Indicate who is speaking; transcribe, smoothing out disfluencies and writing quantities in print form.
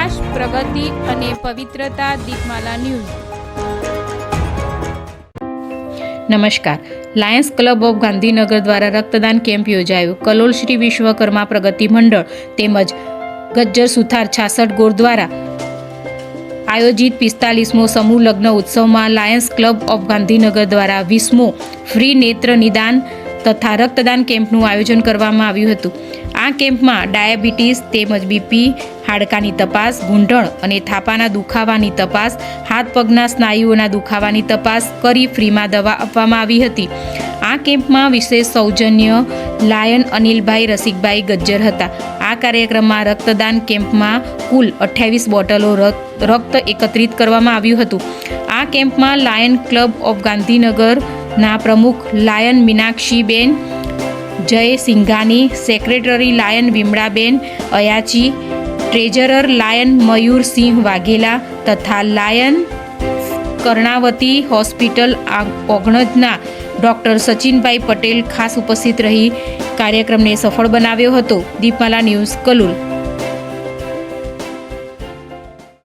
Speaker 1: વિકાસ, પ્રગતિ અને પવિત્રતા. દીપમાલા ન્યૂઝ. નમસ્કાર. Lions club of Gandhinagar દ્વારા રક્તદાન કેમ્પ યોજાયો. કલોલ શ્રી વિશ્વકર્મા પ્રગતિ મંડળ તેમજ ગજ્જર સુથાર 66 ગોર દ્વારા આયોજિત 45મો સમૂહ લગ્ન ઉત્સવમાં લાયન્સ ક્લબ ઓફ ગાંધીનગર દ્વારા 20મો ફ્રી નેત્ર નિદાન તથા રક્તદાન કેમ્પનું આયોજન કરવામાં આવ્યું હતું. આ કેમ્પમાં ડાયાબિટીસ તેમજ બીપી, હાડકાની તપાસ, ગૂંઠણ અને થાપાના દુખાવાની તપાસ, હાથ પગના સ્નાયુઓના દુખાવાની તપાસ કરી ફ્રીમાં દવા આપવામાં આવી હતી. આ કેમ્પમાં વિશેષ સૌજન્ય લાયન અનિલભાઈ રસિકભાઈ ગજ્જર હતા. આ કાર્યક્રમમાં રક્તદાન કેમ્પમાં કુલ 28 બોટલો રક્ત એકત્રિત કરવામાં આવ્યું હતું. આ કેમ્પમાં લાયન ક્લબ ઓફ ગાંધીનગરના પ્રમુખ lion Meenakshiben Jay Singhani, secretary lion Vimlaben Ayachi, treasurer lion Mayursinh Vaghela તથા લાયન કર્ણાવતી હોસ્પિટલ ઓગણજના ડૉક્ટર સચિનભાઈ પટેલ ખાસ ઉપસ્થિત રહી કાર્યક્રમને સફળ બનાવ્યો હતો. દીપમાલા ન્યૂઝ, કલોલ.